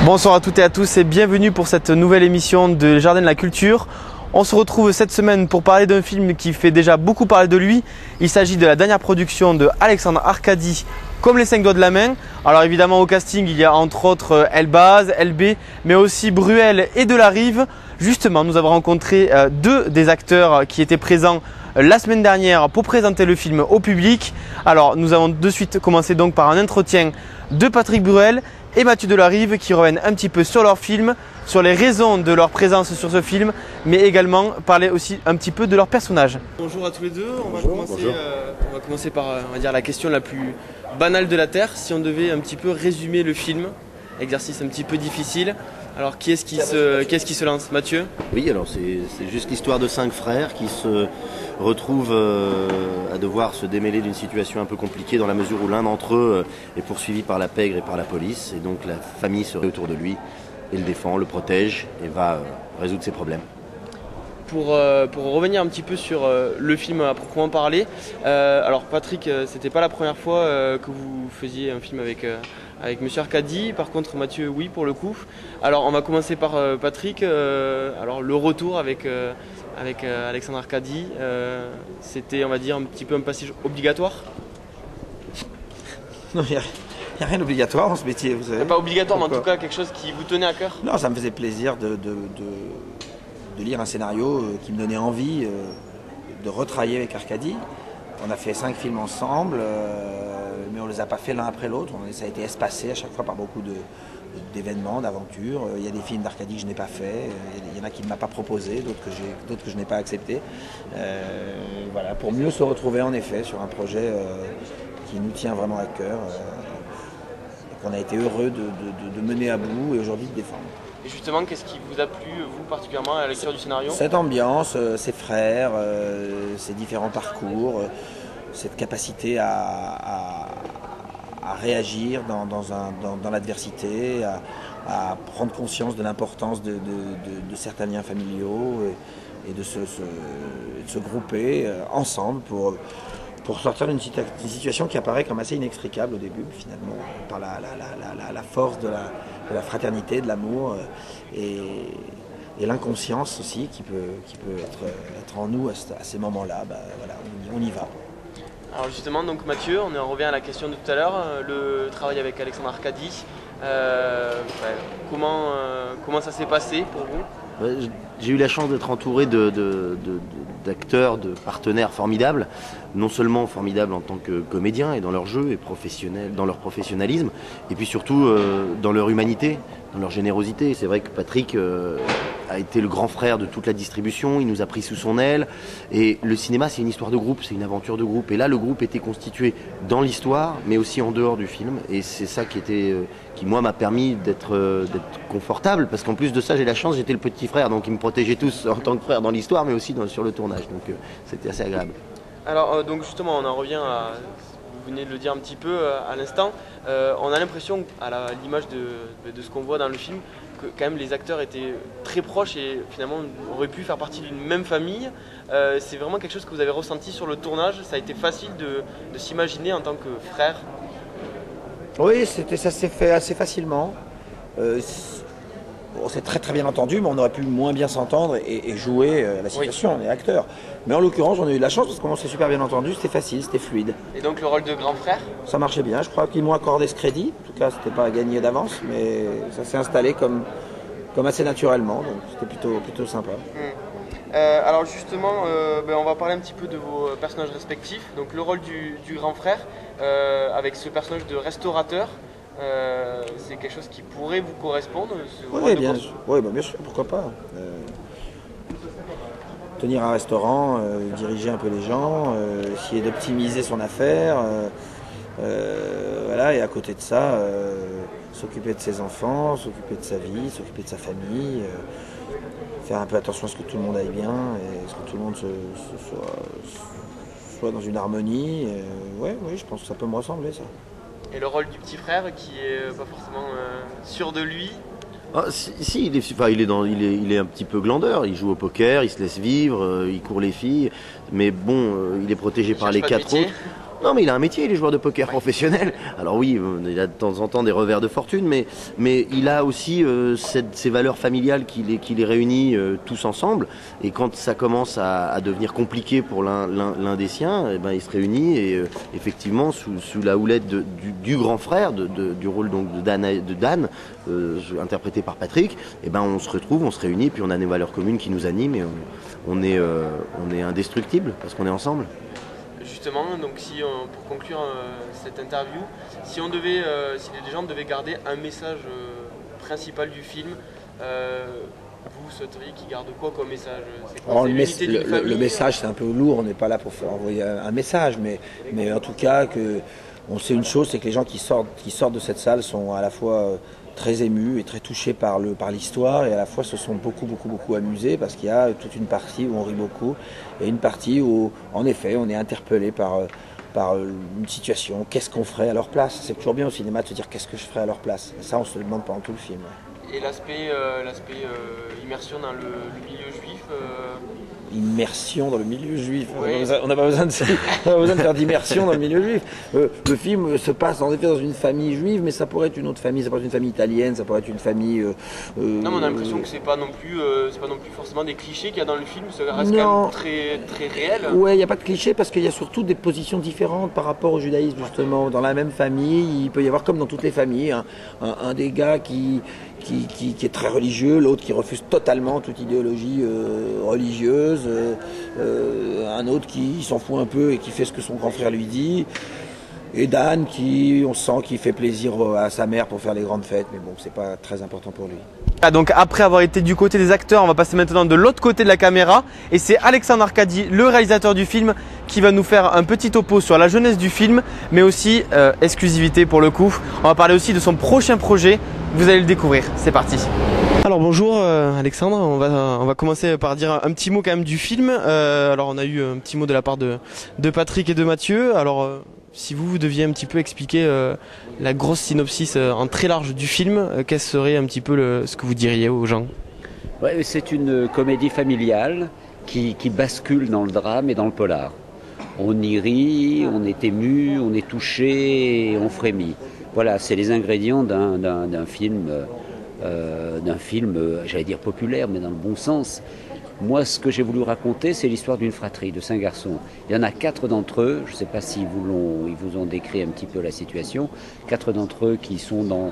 Bonsoir à toutes et à tous et bienvenue pour cette nouvelle émission de Jardin de la Culture. On se retrouve cette semaine pour parler d'un film qui fait déjà beaucoup parler de lui. Il s'agit de la dernière production de Alexandre Arcadi, Comme les 5 doigts de la main. Alors évidemment au casting il y a entre autres Elbaz, LB, mais aussi Bruel et Delarive. Justement nous avons rencontré deux des acteurs qui étaient présents la semaine dernière pour présenter le film au public. Alors nous allons de suite commencer donc par un entretien de Patrick Bruel et Mathieu Delarive qui reviennent un petit peu sur leur film, sur les raisons de leur présence sur ce film, mais également parler aussi un petit peu de leur personnage. Bonjour à tous les deux, on va commencer par on va dire, la question la plus banale de la Terre. Si on devait un petit peu résumer le film, exercice un petit peu difficile, alors qui est-ce qui se lance? Mathieu? Oui, alors c'est juste l'histoire de 5 frères qui se retrouvent à devoir se démêler d'une situation un peu compliquée dans la mesure où l'un d'entre eux est poursuivi par la pègre et par la police, et donc la famille se réunit autour de lui et le défend, le protège et va résoudre ses problèmes. Pour revenir un petit peu sur le film à proprement parler, alors Patrick, c'était pas la première fois que vous faisiez un film avec Monsieur Arcadi, par contre Mathieu, oui pour le coup. Alors on va commencer par Patrick, alors le retour avec Alexandre Arcadi, c'était on va dire un petit peu un passage obligatoire? Non, il n'y a rien d'obligatoire dans ce métier, vous savez. Pas obligatoire, mais en tout cas quelque chose qui vous tenait à cœur? Non, ça me faisait plaisir de lire un scénario qui me donnait envie de retravailler avec Arcadi. On a fait 5 films ensemble, mais on ne les a pas fait l'un après l'autre. Ça a été espacé à chaque fois par beaucoup d'événements, d'aventures. Il y a des films d'Arcadi que je n'ai pas fait, il y en a qui ne m'a pas proposé, d'autres que je n'ai pas accepté. Voilà, pour mieux se retrouver en effet sur un projet qui nous tient vraiment à cœur, et qu'on a été heureux de mener à bout et aujourd'hui de défendre. Et justement, qu'est-ce qui vous a plu, vous particulièrement, à la lecture du scénario? Cette ambiance, ses frères, ses différents parcours, cette capacité à réagir dans l'adversité, à prendre conscience de l'importance de certains liens familiaux et de se grouper ensemble pour sortir d'une situation qui apparaît comme assez inextricable au début, finalement, par la force de la fraternité, de l'amour et l'inconscience aussi qui peut être en nous à ces moments-là. Voilà, on y va. Alors justement, donc Mathieu, on en revient à la question de tout à l'heure, le travail avec Alexandre Arcadi. Comment ça s'est passé pour vous? J'ai eu la chance d'être entouré d'acteurs, de partenaires formidables, non seulement formidables en tant que comédiens et dans leur jeu et professionnels, dans leur professionnalisme, et puis surtout dans leur humanité, dans leur générosité. C'est vrai que Patrick a été le grand frère de toute la distribution, il nous a pris sous son aile, et le cinéma c'est une histoire de groupe, c'est une aventure de groupe, et là le groupe était constitué dans l'histoire, mais aussi en dehors du film, et c'est ça qui moi m'a permis d'être confortable, parce qu'en plus de ça j'ai la chance, j'étais le petit frère, donc ils me protégeaient tous en tant que frère dans l'histoire, mais aussi sur le tournage, donc c'était assez agréable. Alors donc justement on en revient à, vous venez de le dire un petit peu à l'instant, on a l'impression à l'image de ce qu'on voit dans le film que quand même les acteurs étaient très proches et finalement auraient pu faire partie d'une même famille. C'est vraiment quelque chose que vous avez ressenti sur le tournage? Ça a été facile de s'imaginer en tant que frère? Oui, ça s'est fait assez facilement. On s'est très très bien entendu, mais on aurait pu moins bien s'entendre et jouer la situation, on est acteurs. Mais en l'occurrence, on a eu de la chance parce qu'on s'est super bien entendu, c'était facile, c'était fluide. Et donc le rôle de grand frère? Ça marchait bien, je crois qu'ils m'ont accordé ce crédit. En tout cas, c'était pas gagné d'avance, mais ça s'est installé comme assez naturellement, donc c'était plutôt sympa. Alors justement, on va parler un petit peu de vos personnages respectifs. Donc le rôle du grand frère, avec ce personnage de restaurateur, c'est quelque chose qui pourrait vous correspondre? Oui, bien sûr, pourquoi pas. Tenir un restaurant, diriger un peu les gens, essayer d'optimiser son affaire, voilà, et à côté de ça, s'occuper de ses enfants, s'occuper de sa vie, s'occuper de sa famille, faire un peu attention à ce que tout le monde aille bien et à ce que tout le monde soit dans une harmonie. Oui, je pense que ça peut me ressembler, ça. Et le rôle du petit frère qui est pas forcément sûr de lui? Si, il est un petit peu glandeur, il joue au poker, il se laisse vivre, il court les filles, mais bon, il est protégé par les 4 autres. Non, mais il a un métier, il est joueur de poker professionnel. Alors oui, il a de temps en temps des revers de fortune, mais il a aussi ces valeurs familiales qui les réunit tous ensemble. Et quand ça commence à devenir compliqué pour l'un des siens, eh ben, il se réunit et effectivement, sous la houlette du grand frère, du rôle donc de Dan, interprété par Patrick, eh ben, on se retrouve, on se réunit, puis on a des valeurs communes qui nous animent et on est indestructible parce qu'on est ensemble. Justement, donc pour conclure cette interview, si les gens devaient garder un message principal du film, vous souhaiteriez qu'ils gardent quoi comme message? Le message, c'est un peu lourd, on n'est pas là pour envoyer un message, mais en tout cas, on sait une chose, c'est que les gens qui sortent de cette salle sont à la fois très émus et très touchés par l'histoire, et à la fois se sont beaucoup amusés, parce qu'il y a toute une partie où on rit beaucoup et une partie où en effet on est interpellé par une situation. Qu'est-ce qu'on ferait à leur place? C'est toujours bien au cinéma de se dire qu'est-ce que je ferais à leur place, et ça on se le demande pendant tout le film. Et l'aspect immersion dans le milieu juif, Immersion dans le milieu juif. Oui. On n'a pas besoin de faire d'immersion dans le milieu juif. Le film se passe en effet dans une famille juive, mais ça pourrait être une autre famille. Ça pourrait être une famille italienne, ça pourrait être une famille. Non, mais on a l'impression que c'est pas non plus forcément des clichés qu'il y a dans le film. Ça reste quand même très très réel. Ouais, il n'y a pas de clichés parce qu'il y a surtout des positions différentes par rapport au judaïsme justement. Dans la même famille, il peut y avoir comme dans toutes les familles un des gars qui est très religieux, l'autre qui refuse totalement toute idéologie religieuse, un autre qui s'en fout un peu et qui fait ce que son grand frère lui dit, et Dan on sent qu'il fait plaisir à sa mère pour faire les grandes fêtes, mais bon, c'est pas très important pour lui. Ah, donc après avoir été du côté des acteurs, on va passer maintenant de l'autre côté de la caméra, et c'est Alexandre Arcadi, le réalisateur du film, qui va nous faire un petit topo sur la jeunesse du film, mais aussi exclusivité pour le coup. On va parler aussi de son prochain projet, vous allez le découvrir, c'est parti. Alors bonjour Alexandre, on va commencer par dire un petit mot quand même du film. Alors on a eu un petit mot de la part de Patrick et de Mathieu. Alors si vous deviez un petit peu expliquer la grosse synopsis en très large du film, quel serait un petit peu ce que vous diriez aux gens? Ouais, c'est une comédie familiale qui bascule dans le drame et dans le polar. On y rit, on est ému, on est touché, et on frémit. Voilà, c'est les ingrédients d'un film, j'allais dire populaire, mais dans le bon sens. Moi, ce que j'ai voulu raconter, c'est l'histoire d'une fratrie de 5 garçons. Il y en a 4 d'entre eux, je ne sais pas s'ils vous ont décrit un petit peu la situation, 4 d'entre eux qui sont dans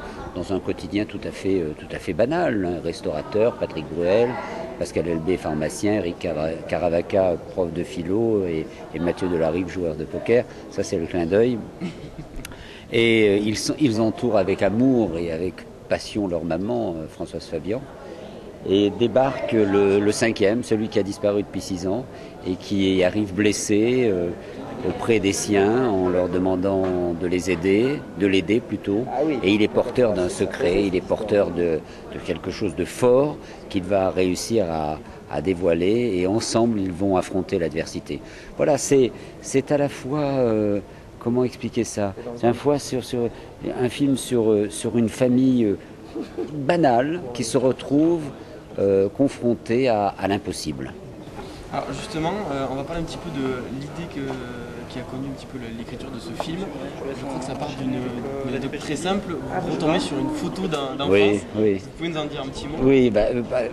un quotidien tout à fait banal. Hein. Restaurateur, Patrick Bruel, Pascal Elbé, pharmacien, Eric Caravaca, prof de philo, et Mathieu Delarive, joueur de poker. Ça, c'est le clin d'œil. Et ils entourent avec amour et avec passion leur maman, Françoise Fabian. Et débarque le 5e, celui qui a disparu depuis 6 ans et qui arrive blessé auprès des siens en leur demandant de l'aider plutôt. Ah oui. Et il est porteur d'un secret, il est porteur de quelque chose de fort qu'il va réussir à dévoiler, et ensemble ils vont affronter l'adversité. Voilà, c'est à la fois... comment expliquer ça? C'est un film sur une famille banale qui se retrouve confrontée à l'impossible. Alors justement, on va parler un petit peu de l'idée qui a connu un petit peu l'écriture de ce film. Je crois que ça part d'une anecdote très simple. Vous retombez sur une photo d'enfance. Oui. Vous pouvez nous en dire un petit mot? Oui,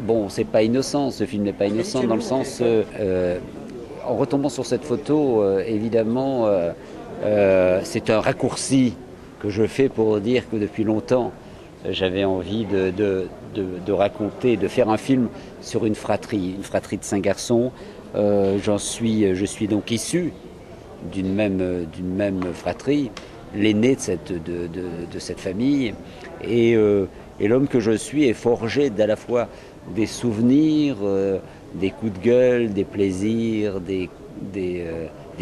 bon, c'est pas innocent. Ce film n'est pas innocent dans le sens... en retombant sur cette photo, évidemment, c'est un raccourci que je fais pour dire que depuis longtemps, j'avais envie de raconter, de faire un film sur une fratrie de 5 garçons. Je suis donc issu d'une même fratrie, l'aîné de cette famille, et l'homme que je suis est forgé d'à la fois des souvenirs, des coups de gueule, des plaisirs, des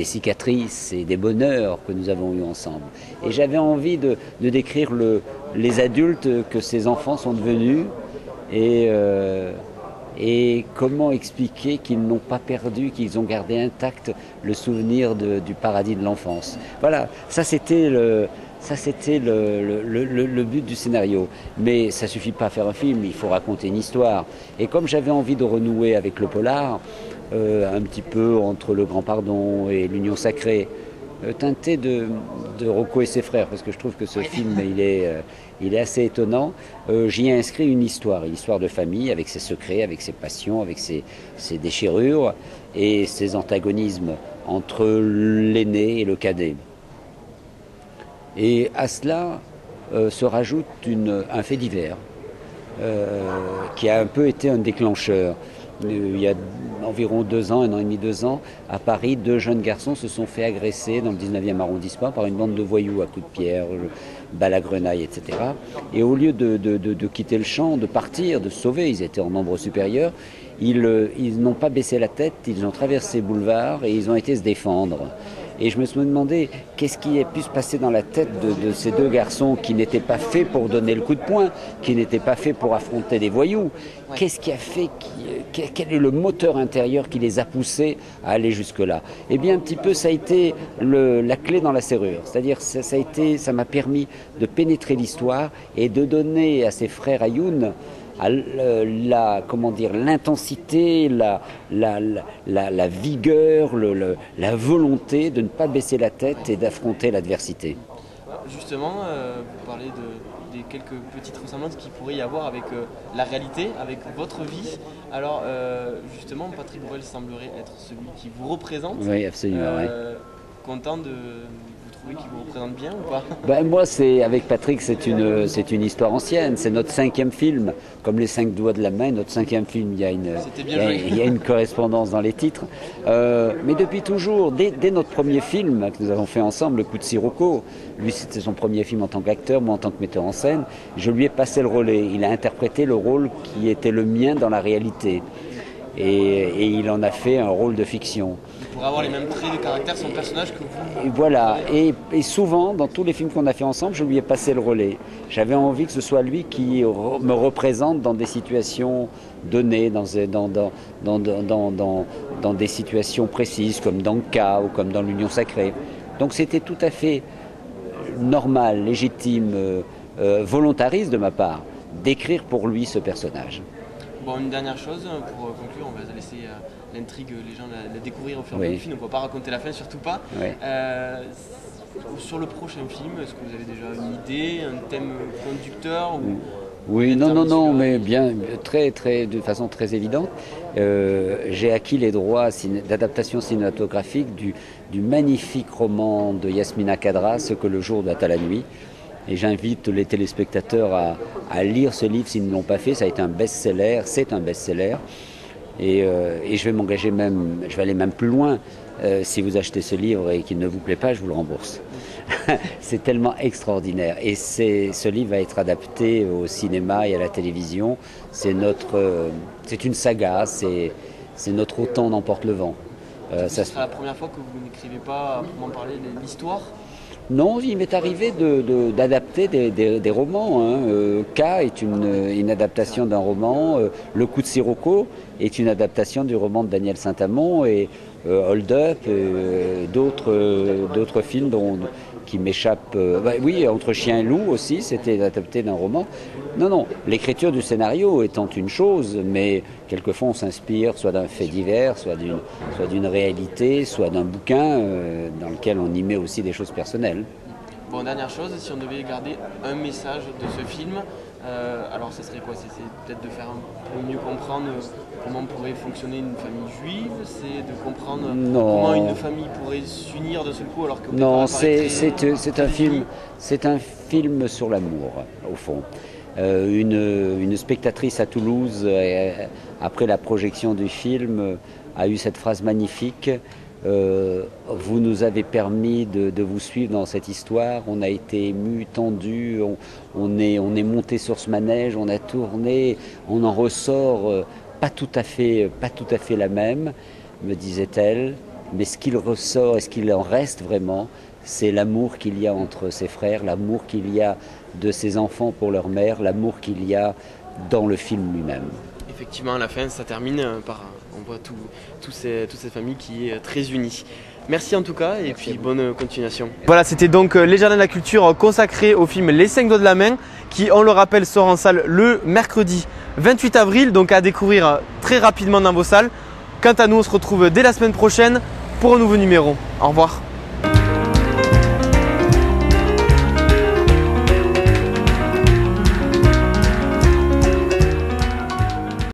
cicatrices et des bonheurs que nous avons eus ensemble. Et j'avais envie de décrire les adultes que ces enfants sont devenus, et comment expliquer qu'ils n'ont pas perdu, qu'ils ont gardé intact le souvenir du paradis de l'enfance. Voilà, ça c'était le but du scénario. Mais ça suffit pas à faire un film, il faut raconter une histoire. Et comme j'avais envie de renouer avec le polar, un petit peu entre Le Grand Pardon et L'Union Sacrée, teinté de Rocco et ses frères, parce que je trouve que ce film, il est assez étonnant. J'y ai inscrit une histoire de famille, avec ses secrets, avec ses passions, avec ses déchirures, et ses antagonismes entre l'aîné et le cadet. Et à cela se rajoute un fait divers, qui a un peu été un déclencheur. Il y a environ 2 ans, 1 an et demi, 2 ans, à Paris, 2 jeunes garçons se sont fait agresser dans le 19e arrondissement par une bande de voyous à coups de pierre, balles à grenaille, etc. Et au lieu de quitter le champ, de partir, de se sauver, ils étaient en nombre supérieur, ils n'ont pas baissé la tête, ils ont traversé le boulevard et ils ont été se défendre. Et je me suis demandé qu'est-ce qui a pu se passer dans la tête de ces 2 garçons qui n'étaient pas faits pour donner le coup de poing, qui n'étaient pas faits pour affronter des voyous. Qu'est-ce qui a fait, quel est le moteur intérieur qui les a poussés à aller jusque-là? Eh bien, un petit peu, ça a été la clé dans la serrure. C'est-à-dire, ça m'a permis de pénétrer l'histoire et de donner à ces frères Ayoun l'intensité, la vigueur, la volonté de ne pas baisser la tête et d'affronter l'adversité. Justement, vous parlez des quelques petites ressemblances qu'il pourrait y avoir avec la réalité, avec votre vie. Alors, justement, Patrick Borel semblerait être celui qui vous représente. Oui, absolument. Content de... Vous trouvez qu'il vous représente bien ou pas? Moi, avec Patrick, c'est une histoire ancienne. C'est notre 5e film. Comme les 5 doigts de la main, notre 5e film, il y a une correspondance dans les titres. Mais depuis toujours, dès notre premier film que nous avons fait ensemble, Le coup de Sirocco, lui c'était son premier film en tant qu'acteur, moi en tant que metteur en scène, je lui ai passé le relais. Il a interprété le rôle qui était le mien dans la réalité. Et il en a fait un rôle de fiction. Pour avoir les mêmes traits de caractère, son personnage que vous. Et voilà, et souvent, dans tous les films qu'on a fait ensemble, je lui ai passé le relais. J'avais envie que ce soit lui qui me représente dans des situations données, dans des situations précises, comme dans le cas ou comme dans l'Union sacrée. Donc c'était tout à fait normal, légitime, volontariste de ma part, d'écrire pour lui ce personnage. Bon, une dernière chose, pour conclure, on va laisser l'intrigue, les gens la découvrir au fur et à mesure du film, on ne va pas raconter la fin, surtout pas. Oui. Sur le prochain film, est-ce que vous avez déjà une idée, un thème conducteur ou... Oui, non, mais bien, de façon très évidente. J'ai acquis les droits d'adaptation cinématographique du magnifique roman de Yasmina Khadra, Ce que le jour doit à la nuit. Et j'invite les téléspectateurs à lire ce livre s'ils ne l'ont pas fait. Ça a été un best-seller, c'est un best-seller. Et je vais m'engager je vais aller même plus loin. Si vous achetez ce livre et qu'il ne vous plaît pas, je vous le rembourse. C'est tellement extraordinaire. Et ce livre va être adapté au cinéma et à la télévision. C'est une saga, c'est notre Autant n'emporte le vent. Ça sera la première fois que vous n'écrivez pas, à proprement parler, de l'histoire? Non, il m'est arrivé d'adapter des romans. K est une adaptation d'un roman. Le coup de Sirocco est une adaptation du roman de Daniel Saint-Amand. Et Hold Up, d'autres films qui m'échappent. Oui, Entre chien et loup aussi, c'était adapté d'un roman. Non, l'écriture du scénario étant une chose, mais quelquefois on s'inspire soit d'un fait divers, soit d'une réalité, soit d'un bouquin dans lequel on y met aussi des choses personnelles. Bon, dernière chose, si on devait garder un message de ce film, alors ce serait quoi? C'est peut-être de faire pour mieux comprendre comment pourrait fonctionner une famille juive, c'est de comprendre comment une famille pourrait s'unir de seul coup alors que... Non, c'est un film sur l'amour, au fond. Une spectatrice à Toulouse, après la projection du film, a eu cette phrase magnifique. Vous nous avez permis de vous suivre dans cette histoire, on a été ému, tendu, on est monté sur ce manège, on a tourné, on en ressort pas tout à fait la même, me disait-elle, mais ce qu'il ressort et ce qu'il en reste vraiment, c'est l'amour qu'il y a entre ses frères, l'amour qu'il y a de ses enfants pour leur mère, l'amour qu'il y a dans le film lui-même. Effectivement, à la fin, ça termine par... On voit toute cette famille qui est très unie. Merci en tout cas et puis bonne continuation. Voilà, c'était donc Les Jardins de la Culture consacré au film Les 5 doigts de la main qui, on le rappelle, sort en salle le mercredi 28 avril, donc à découvrir très rapidement dans vos salles. Quant à nous, on se retrouve dès la semaine prochaine pour un nouveau numéro. Au revoir.